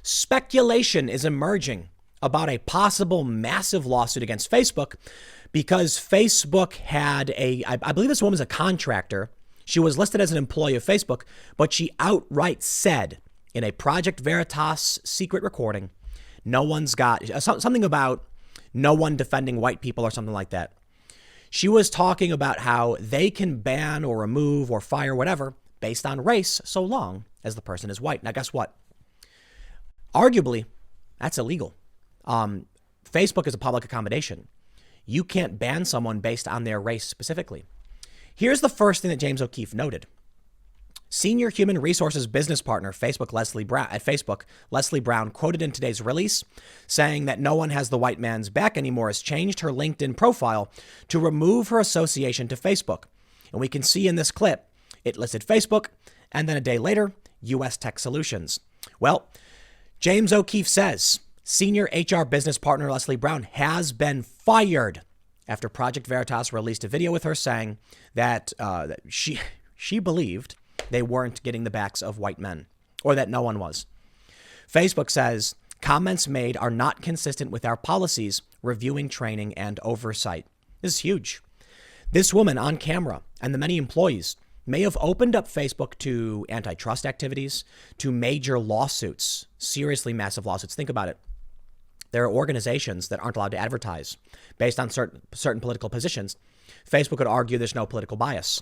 Speculation is emerging about a possible massive lawsuit against Facebook because Facebook had I believe this woman's a contractor. She was listed as an employee of Facebook, but she outright said in a Project Veritas secret recording, no one's got something about no one defending white people or something like that. She was talking about how they can ban or remove or fire whatever based on race so long as the person is white. Now, guess what? Arguably, that's illegal. Facebook is a public accommodation. You can't ban someone based on their race specifically. Here's the first thing that James O'Keefe noted. Senior Human Resources business partner at Facebook, Leslie Brown, quoted in today's release saying that no one has the white man's back anymore, has changed her LinkedIn profile to remove her association to Facebook. And we can see in this clip, it listed Facebook, and then a day later, US Tech Solutions. Well, James O'Keefe says senior HR business partner Leslie Brown has been fired after Project Veritas released a video with her saying that she believed they weren't getting the backs of white men, or that no one was. Facebook says comments made are not consistent with our policies, reviewing training and oversight. This is huge. This woman on camera and the many employees may have opened up Facebook to antitrust activities, to major lawsuits, seriously massive lawsuits. Think about it. There are organizations that aren't allowed to advertise based on certain political positions. Facebook would argue there's no political bias.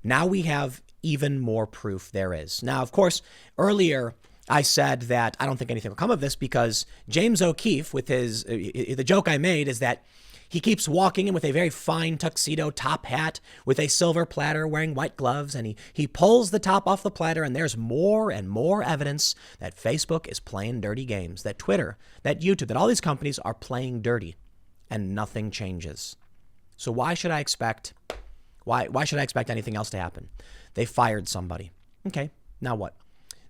Now we have even more proof there is. Now, of course, earlier I said that I don't think anything will come of this because James O'Keefe, with the joke I made is that he keeps walking in with a very fine tuxedo top hat with a silver platter, wearing white gloves, and he pulls the top off the platter, and there's more and more evidence that Facebook is playing dirty games, that Twitter, that YouTube, that all these companies are playing dirty, and nothing changes. So why should I expect anything else to happen? They fired somebody. Okay, now what?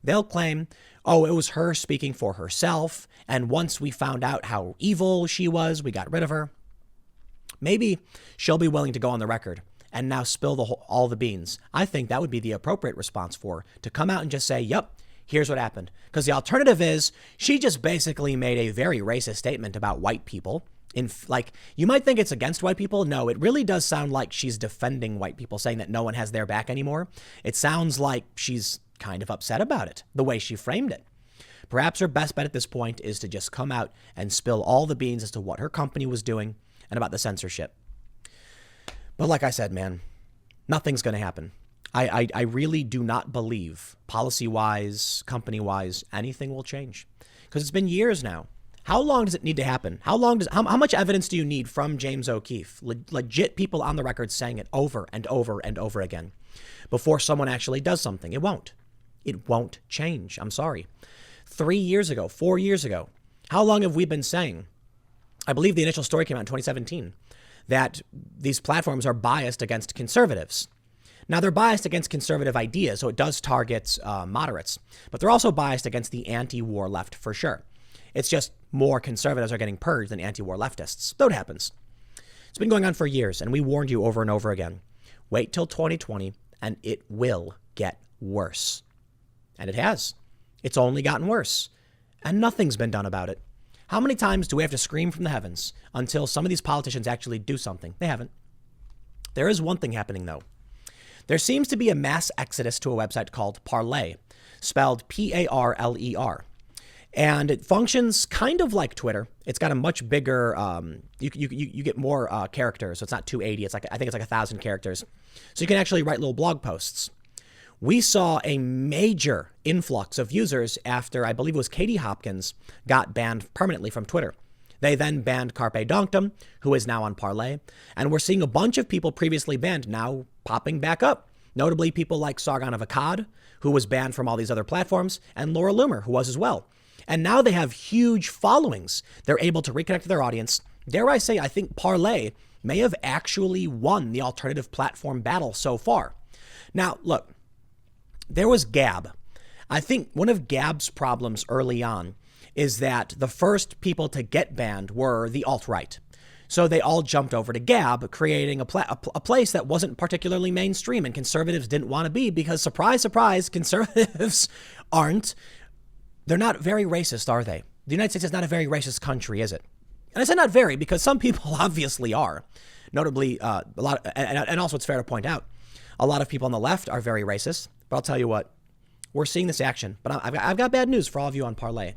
They'll claim, oh, it was her speaking for herself, and once we found out how evil she was, we got rid of her. Maybe she'll be willing to go on the record and now spill all the beans. I think that would be the appropriate response for her, to come out and just say, yep, here's what happened. Because the alternative is she just basically made a very racist statement about white people. You might think it's against white people. No, it really does sound like she's defending white people, saying that no one has their back anymore. It sounds like she's kind of upset about it, the way she framed it. Perhaps her best bet at this point is to just come out and spill all the beans as to what her company was doing and about the censorship. But like I said, man, nothing's going to happen. I really do not believe, policy-wise, company-wise, anything will change. Because it's been years now. How long does it need to happen? How much evidence do you need from James O'Keefe, legit people on the record saying it over and over and over again, before someone actually does something? It won't. It won't change. I'm sorry. 3 years ago, 4 years ago, how long have we been saying? I believe the initial story came out in 2017 that these platforms are biased against conservatives. Now, they're biased against conservative ideas, so it does target moderates, but they're also biased against the anti-war left for sure. It's just more conservatives are getting purged than anti-war leftists. Though it happens. It's been going on for years, and we warned you over and over again. Wait till 2020, and it will get worse. And it has. It's only gotten worse, and nothing's been done about it. How many times do we have to scream from the heavens until some of these politicians actually do something? They haven't. There is one thing happening, though. There seems to be a mass exodus to a website called Parler, spelled Parler. And it functions kind of like Twitter. It's got a much bigger, you get more characters. So it's not 280. I think it's like 1,000 characters. So you can actually write little blog posts. We saw a major influx of users after, I believe it was Katie Hopkins, got banned permanently from Twitter. They then banned Carpe Donktum, who is now on Parler. And we're seeing a bunch of people previously banned now popping back up. Notably, people like Sargon of Akkad, who was banned from all these other platforms, and Laura Loomer, who was as well. And now they have huge followings. They're able to reconnect to their audience. Dare I say, I think Parler may have actually won the alternative platform battle so far. Now, look, there was Gab. I think one of Gab's problems early on is that the first people to get banned were the alt-right. So they all jumped over to Gab, creating a place that wasn't particularly mainstream and conservatives didn't want to be because, surprise, surprise, conservatives They're not very racist, are they? The United States is not a very racist country, is it? And I said not very because some people obviously are. Notably, a lot, and also it's fair to point out, a lot of people on the left are very racist. But I'll tell you what, we're seeing this action. But I've got bad news for all of you on Parlay.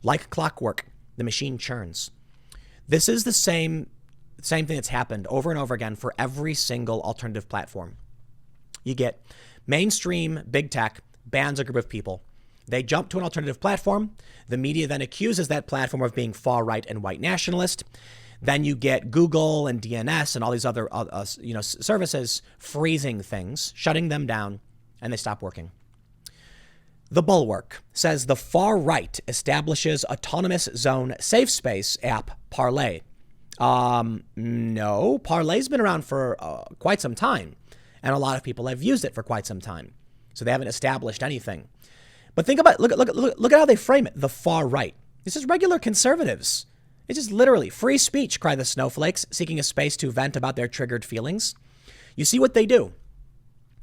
Like clockwork, the machine churns. This is the same thing that's happened over and over again for every single alternative platform. You get mainstream big tech bans a group of people. They jump to an alternative platform. The media then accuses that platform of being far right and white nationalist. Then you get Google and DNS and all these other services freezing things, shutting them down, and they stop working. The Bulwark says the far right establishes autonomous zone safe space app Parlay. No, Parlay's been around for quite some time, and a lot of people have used it for quite some time. So they haven't established anything. But think about look at how they frame it. The far right. This is regular conservatives. It's just literally free speech, cry the snowflakes, seeking a space to vent about their triggered feelings. You see what they do.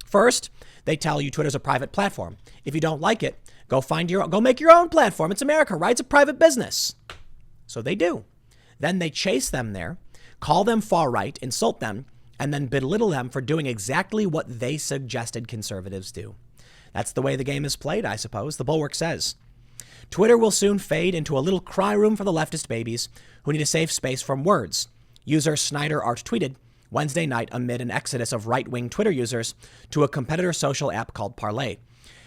First, they tell you Twitter's a private platform. If you don't like it, go make your own platform. It's America, right? It's a private business. So they do. Then they chase them there, call them far right, insult them, and then belittle them for doing exactly what they suggested conservatives do. That's the way the game is played, I suppose. The Bulwark says, Twitter will soon fade into a little cry room for the leftist babies who need a safe space from words. User Snyder Art tweeted Wednesday night amid an exodus of right-wing Twitter users to a competitor social app called Parlay.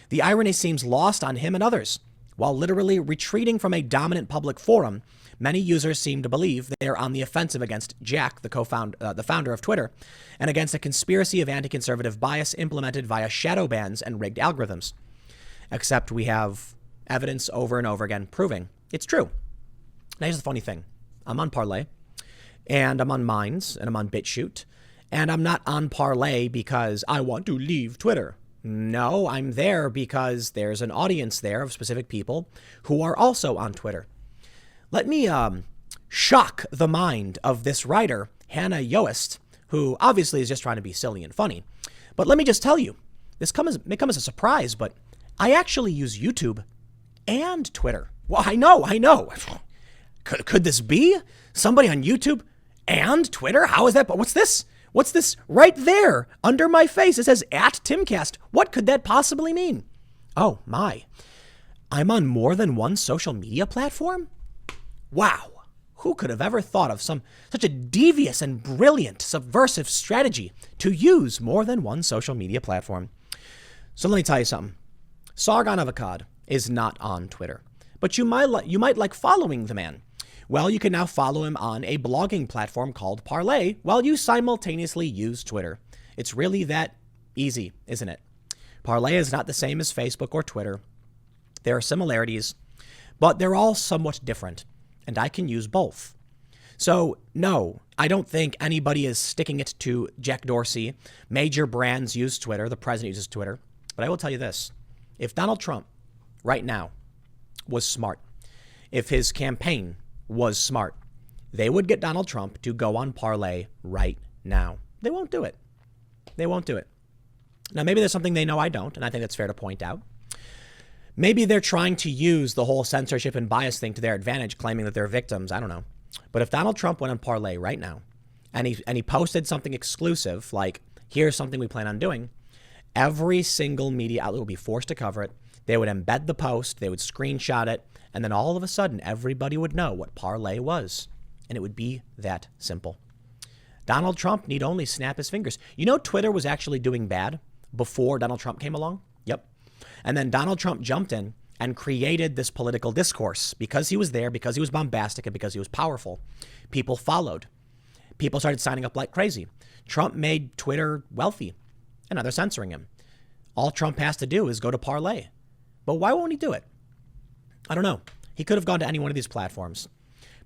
The irony seems lost on him and others. While literally retreating from a dominant public forum, many users seem to believe they are on the offensive against Jack, the founder of Twitter, and against a conspiracy of anti-conservative bias implemented via shadow bans and rigged algorithms. Except we have evidence over and over again proving it's true. Now here's the funny thing. I'm on Parlay, and I'm on Minds, and I'm on BitChute, and I'm not on Parlay because I want to leave Twitter. No, I'm there because there's an audience there of specific people who are also on Twitter. Let me shock the mind of this writer, Hannah Yost, who obviously is just trying to be silly and funny. But let me just tell you, this may come as a surprise, but I actually use YouTube and Twitter. Well, I know. Could this be? Somebody on YouTube and Twitter? How is that? What's this? What's this right there under my face? It says @Timcast. What could that possibly mean? Oh my, I'm on more than one social media platform? Wow. Who could have ever thought of such a devious and brilliant subversive strategy to use more than one social media platform? So let me tell you something. Sargon of Akkad is not on Twitter, but you might like following the man. Well, you can now follow him on a blogging platform called Parlay while you simultaneously use Twitter. It's really that easy, isn't it? Parlay is not the same as Facebook or Twitter. There are similarities, but they're all somewhat different, and I can use both. So, no, I don't think anybody is sticking it to Jack Dorsey. Major brands use Twitter. The president uses Twitter. But I will tell you this. If Donald Trump right now was smart, if his campaign was smart, they would get Donald Trump to go on Parlay right now. They won't do it. They won't do it. Now, maybe there's something they know I don't, and I think that's fair to point out. Maybe they're trying to use the whole censorship and bias thing to their advantage, claiming that they're victims. I don't know. But if Donald Trump went on Parlay right now and he posted something exclusive, like, here's something we plan on doing, every single media outlet would be forced to cover it. They would embed the post, they would screenshot it, and then all of a sudden, everybody would know what Parlay was. And it would be that simple. Donald Trump need only snap his fingers. You know, Twitter was actually doing bad before Donald Trump came along? Yep. And then Donald Trump jumped in and created this political discourse because he was there, because he was bombastic, and because he was powerful. People followed. People started signing up like crazy. Trump made Twitter wealthy, and now they're censoring him. All Trump has to do is go to Parlay. But why won't he do it? I don't know. He could have gone to any one of these platforms.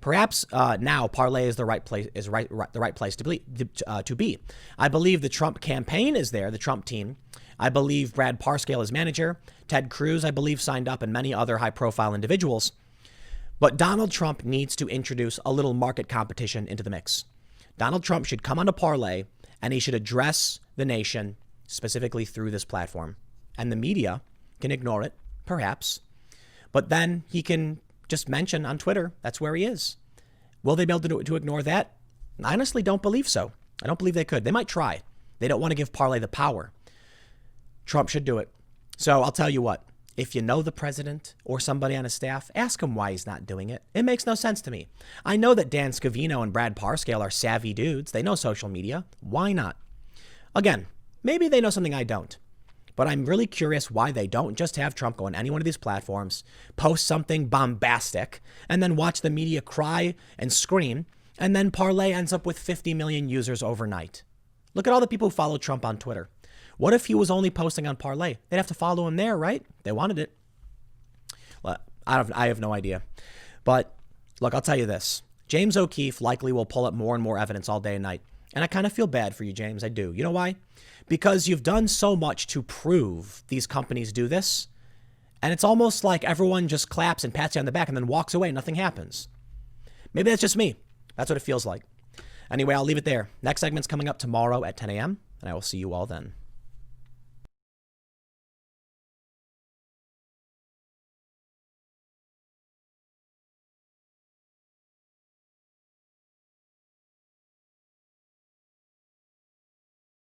Perhaps now Parlay is the right place to be. I believe the Trump campaign is there, the Trump team. I believe Brad Parscale is manager. Ted Cruz, I believe, signed up, and many other high-profile individuals. But Donald Trump needs to introduce a little market competition into the mix. Donald Trump should come onto Parlay, and he should address the nation specifically through this platform. And the media can ignore it, perhaps. But then he can just mention on Twitter that's where he is. Will they be able to ignore that? I honestly don't believe so. I don't believe they could. They might try. They don't want to give Parler the power. Trump should do it. So I'll tell you what. If you know the president or somebody on his staff, ask him why he's not doing it. It makes no sense to me. I know that Dan Scavino and Brad Parscale are savvy dudes. They know social media. Why not? Again, maybe they know something I don't. But I'm really curious why they don't just have Trump go on any one of these platforms, post something bombastic, and then watch the media cry and scream, and then Parler ends up with 50 million users overnight. Look at all the people who follow Trump on Twitter. What if he was only posting on Parler? They'd have to follow him there, right? They wanted it. Well, I have no idea. But look, I'll tell you this. James O'Keefe likely will pull up more and more evidence all day and night. And I kind of feel bad for you, James. I do. You know why? Because you've done so much to prove these companies do this. And it's almost like everyone just claps and pats you on the back and then walks away and nothing happens. Maybe that's just me. That's what it feels like. Anyway, I'll leave it there. Next segment's coming up tomorrow at 10 a.m. and I will see you all then.